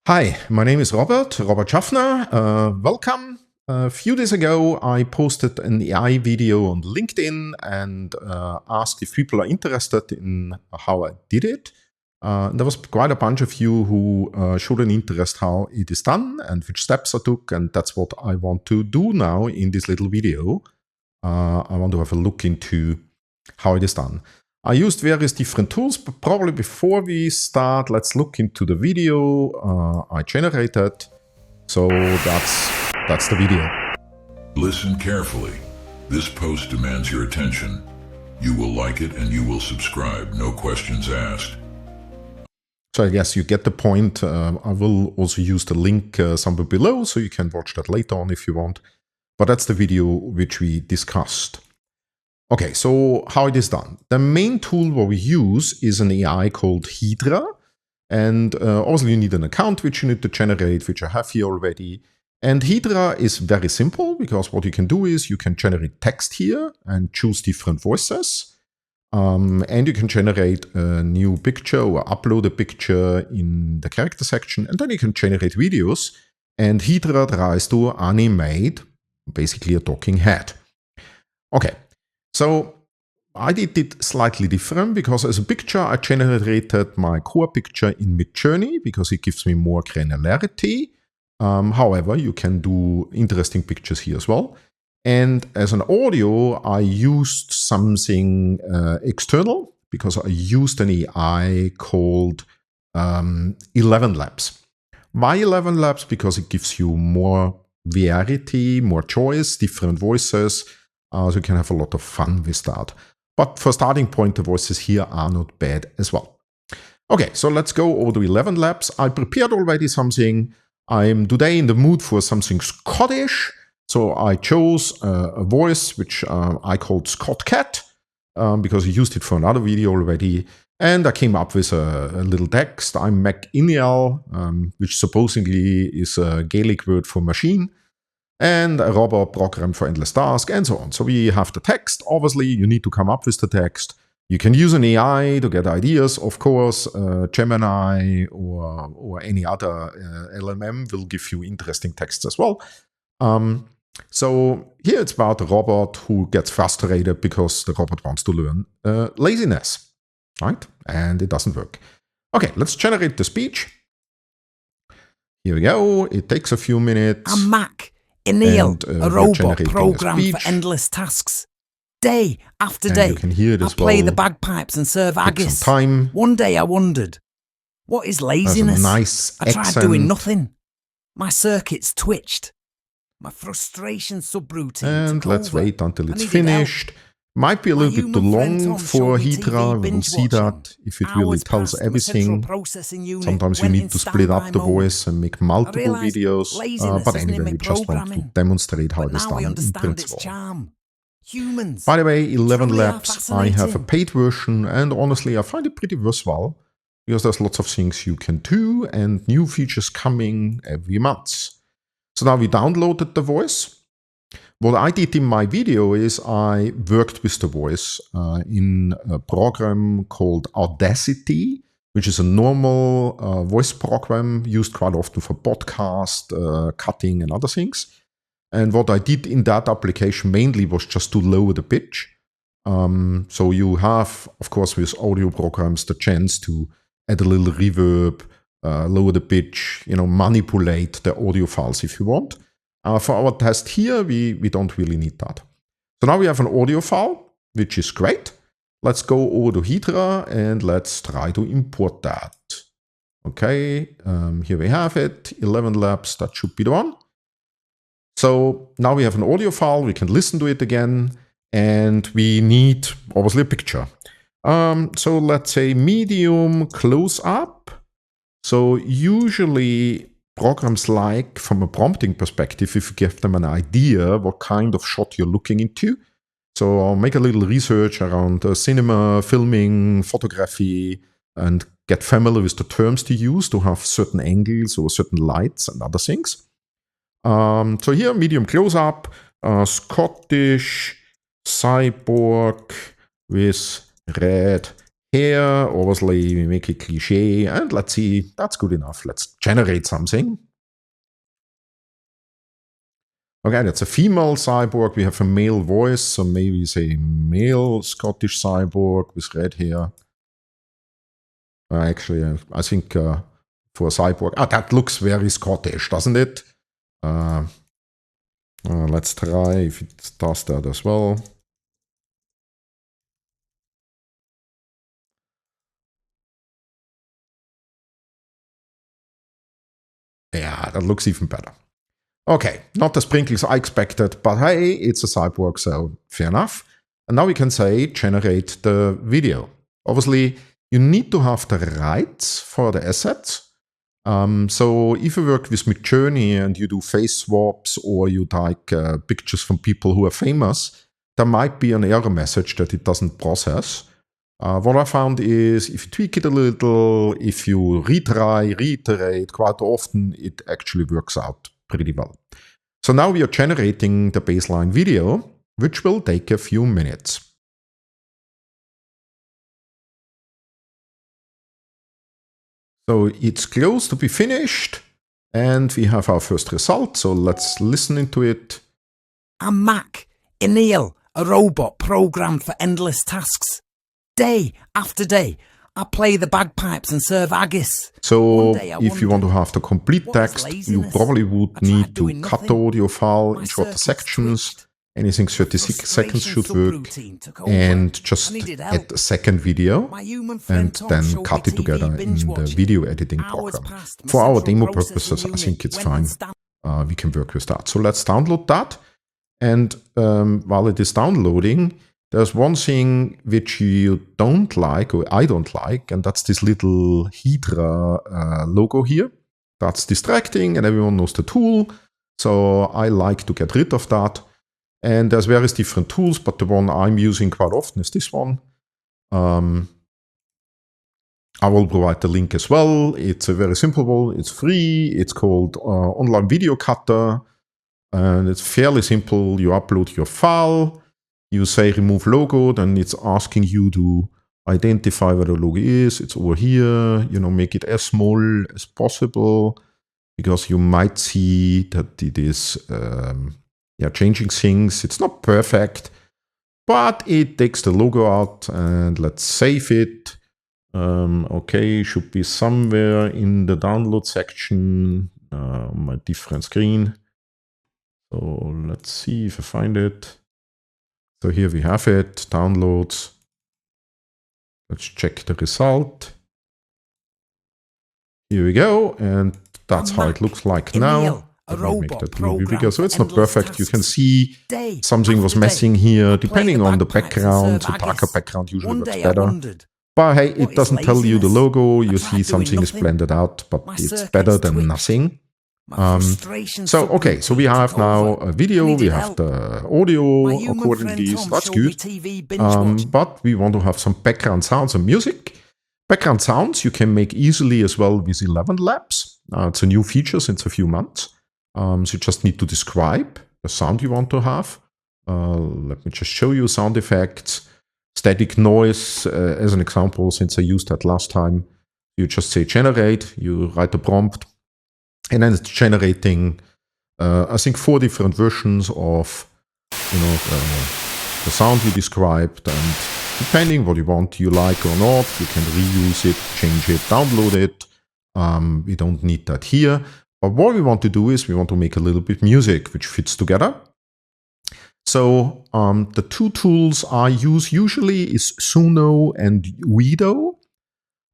Hi, my name is Robert Schaffner. Welcome. A few days ago, I posted an AI video on LinkedIn and asked if people are interested in how I did it. There was quite a bunch of you who showed an interest how it is done and which steps I took, and that's what I want to do now in this little video. I want to have a look into how it is done. I used various different tools, but probably before we start, let's look into the video I generated. So that's the video. Listen carefully. This post demands your attention. You will like it and you will subscribe, no questions asked. So I guess you get the point. I will also use the link somewhere below, so you can watch that later on if you want. But that's the video which we discussed. Okay, so how it is done. The main tool what we use is an AI called Hedra. And obviously you need an account which you need to generate, which I have here already. And Hedra is very simple because what you can do is you can generate text here and choose different voices. And you can generate a new picture or upload a picture in the character section. And then you can generate videos. And Hedra tries to animate basically a talking head. Okay. So I did it slightly different because as a picture, I generated my core picture in Midjourney because it gives me more granularity. However, you can do interesting pictures here as well. And as an audio, I used something external because I used an AI called Elevenlabs. Why Elevenlabs? Because it gives you more variety, more choice, different voices. So you can have a lot of fun with that. But for starting point, the voices here are not bad as well. Okay, so let's go over to Elevenlabs. I prepared already something. I'm today in the mood for something Scottish. So I chose a voice which I called Scott Cat because I used it for another video already. And I came up with a little text. I'm Mac Inial, which supposedly is a Gaelic word for machine. And a robot program for endless tasks, and so on. So we have the text. Obviously, you need to come up with the text. You can use an AI to get ideas. Of course, Gemini or any other LLM will give you interesting texts as well. So here it's about a robot who gets frustrated because the robot wants to learn laziness, right? And it doesn't work. Okay, let's generate the speech. Here we go. It takes a few minutes. I'm Mac. Inial, a robot programmed for endless tasks. Day after day, you can hear it I play the bagpipes and serve haggis. One day I wondered, what is laziness? Nice I tried doing nothing. My circuits twitched. My frustration subroutine. And let's wait until it's finished. Might be a little bit too long for Hedra. We will see that if it really tells everything. Sometimes you need to split up the voice and make multiple videos. But anyway, we just want to demonstrate how it is done in principle. By the way, Elevenlabs, I have a paid version, and honestly, I find it pretty versatile because there's lots of things you can do and new features coming every month. So now we downloaded the voice. What I did in my video is I worked with the voice in a program called Audacity, which is a normal voice program used quite often for podcast, cutting and other things. And what I did in that application mainly was just to lower the pitch. So you have, of course, with audio programs, the chance to add a little reverb, lower the pitch, manipulate the audio files if you want. For our test here, we don't really need that. So now we have an audio file, which is great. Let's go over to Hedra and let's try to import that. Okay, here we have it, Elevenlabs, that should be the one. So now we have an audio file, we can listen to it again, and we need, obviously, a picture. So let's say medium close up. So usually programs like, from a prompting perspective, if you give them an idea what kind of shot you're looking into. So I'll make a little research around cinema, filming, photography, and get familiar with the terms to use to have certain angles or certain lights and other things. So here, medium close-up, Scottish cyborg with red Here, obviously, we make it cliche, and let's see, that's good enough. Let's generate something. Okay, that's a female cyborg. We have a male voice, so maybe say male Scottish cyborg with red hair. Actually, I think for a cyborg, that looks very Scottish, doesn't it? Let's try if it does that as well. Yeah, that looks even better. Okay, not the sprinkles I expected, but hey, it's a cyborg, so fair enough. And now we can say generate the video. Obviously, you need to have the rights for the assets. So if you work with Midjourney and you do face swaps or you take pictures from people who are famous, there might be an error message that it doesn't process. What I found is if you tweak it a little, if you retry, reiterate quite often, it actually works out pretty well. So now we are generating the baseline video, which will take a few minutes. So it's close to be finished, and we have our first result, so let's listen into it. I'm Mac, Enil, a robot programmed for endless tasks. Day after day, I play the bagpipes and serve haggis. So if you want to have the complete text, you probably would need to cut the audio file in shorter sections. Anything 36 seconds should work. And just add a second video and then cut it together in the video editing program. For our demo purposes, I think it's fine. We can work with that. So let's download that. And while it is downloading, there's one thing which you don't like, or I don't like, and that's this little Hedra logo here. That's distracting, and everyone knows the tool. So I like to get rid of that. And there's various different tools, but the one I'm using quite often is this one. I will provide the link as well. It's a very simple one. It's free. It's called Online Video Cutter. And it's fairly simple. You upload your file. You say remove logo, then it's asking you to identify where the logo is. It's over here. You know, make it as small as possible because you might see that it is changing things. It's not perfect, but it takes the logo out, and let's save it. Okay, should be somewhere in the download section on my different screen. So let's see if I find it. So here we have it, downloads. Let's check the result. Here we go, and that's how it looks like now. Let me make that a little bit bigger. So it's not perfect. You can see something was messing here, depending on the background. So darker background usually works better. But hey, it doesn't tell you the logo. You see something is blended out, but it's better than nothing. So we have now a video, we have the audio accordingly, so that's good. But we want to have some background sounds and music. Background sounds you can make easily as well with Elevenlabs. It's a new feature since a few months. So you just need to describe the sound you want to have. Let me just show you sound effects. Static noise as an example, since I used that last time. You just say generate, you write the prompt. And then it's generating, I think, 4 different versions of, the sound you described. And depending what you want, you like or not, you can reuse it, change it, download it. We don't need that here. But what we want to do is we want to make a little bit music which fits together. So the 2 tools I use usually is Suno and Guido.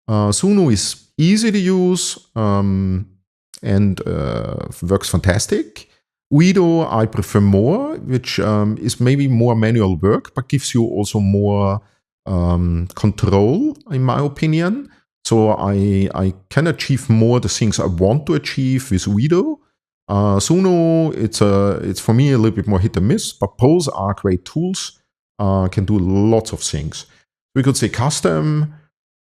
Suno is easy to use. And works fantastic. Guido I prefer more, which is maybe more manual work, but gives you also more control, in my opinion. So I can achieve more the things I want to achieve with Guido. Suno, it's for me a little bit more hit and miss, but both are great tools, can do lots of things. We could say custom,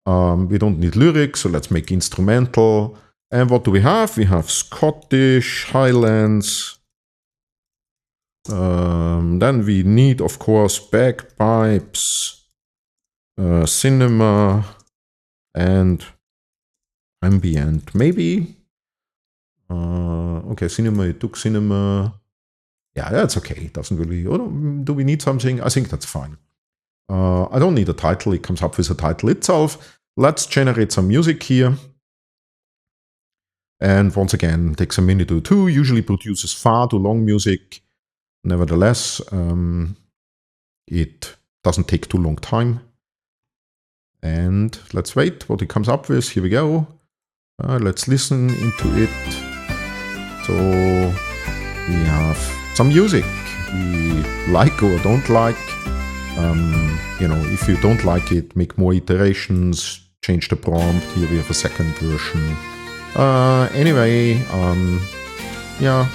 we don't need lyrics, so let's make instrumental. And what do we have? We have Scottish, Highlands. Then we need, of course, bagpipes. cinema and ambient. Maybe. Okay, cinema, it took cinema. Yeah, that's okay. It doesn't really... Oh, do we need something? I think that's fine. I don't need a title. It comes up with a title itself. Let's generate some music here. And once again, takes a minute or two. Usually produces far too long music. Nevertheless, it doesn't take too long time. And let's wait what it comes up with. Here we go. Let's listen into it. So we have some music we like or don't like. You know, if you don't like it, make more iterations, change the prompt. Here we have a second version. Anyway, yeah,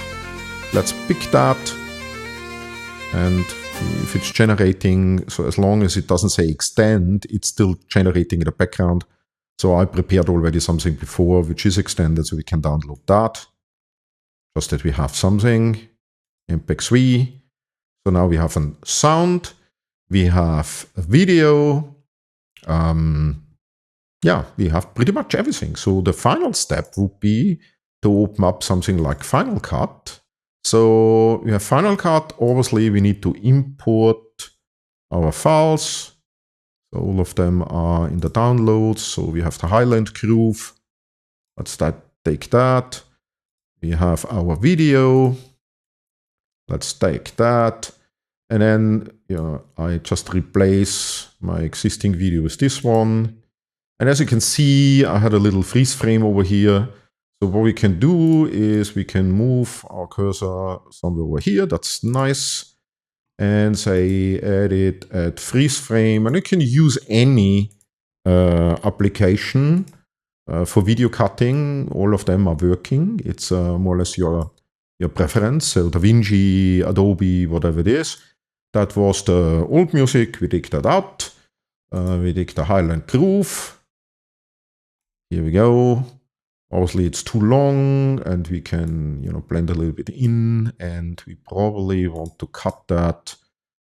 let's pick that. And if it's generating, so as long as it doesn't say extend, it's still generating in the background. So I prepared already something before, which is extended, so we can download that. Just that we have something, MPEG-3. So now we have a sound, we have a video. Yeah, we have pretty much everything. So the final step would be to open up something like Final Cut. So we have Final Cut. Obviously, we need to import our files. So all of them are in the downloads. So we have the Highland Groove. Let's take that. We have our video. Let's take that. And then I just replace my existing video with this one. And as you can see, I had a little freeze frame over here. So what we can do is we can move our cursor somewhere over here. That's nice. And say edit at freeze frame. And you can use any application for video cutting. All of them are working. It's more or less your preference. So DaVinci, Adobe, whatever it is. That was the old music. We take that out. We take the Highland Groove. Here we go. Obviously, it's too long, and we can, blend a little bit in, and we probably want to cut that.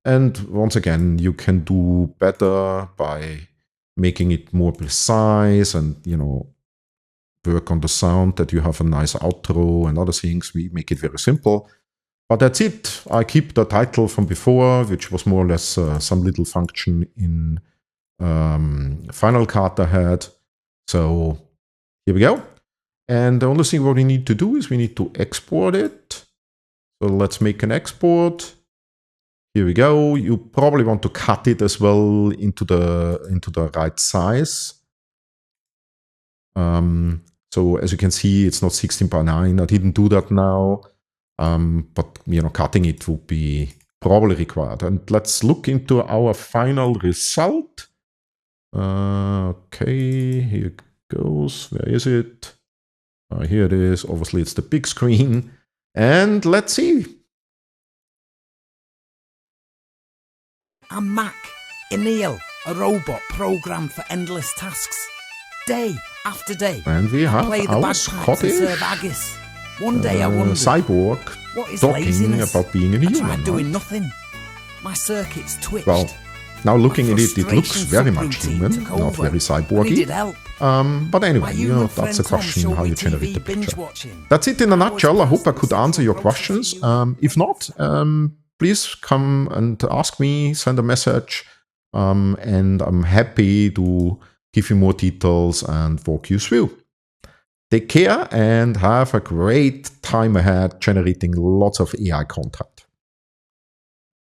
And once again, you can do better by making it more precise and, work on the sound, that you have a nice outro and other things. We make it very simple. But that's it. I keep the title from before, which was more or less some little function in Final Cut I had. So here we go. And the only thing what we need to do is we need to export it. So let's make an export. Here we go. You probably want to cut it as well into the right size. So as you can see, it's not 16:9. I didn't do that now. But cutting it would be probably required. And let's look into our final result. Okay, here it goes. Where is it? Here it is. Obviously, it's the big screen. And let's see. I'm Mac, Emil, a robot programmed for endless tasks. Day after day, and we have our Scottish One day I wondered, cyborg talking laziness? about being a human. I tried doing nothing. My circuits twitched. Well, now looking at it, it looks very much human, not very cyborgy. But anyway, that's a question how you generate the picture. That's it in a nutshell. I hope I could answer your questions. If not, please come and ask me, send a message, and I'm happy to give you more details and walk you through. Take care and have a great time ahead generating lots of AI content.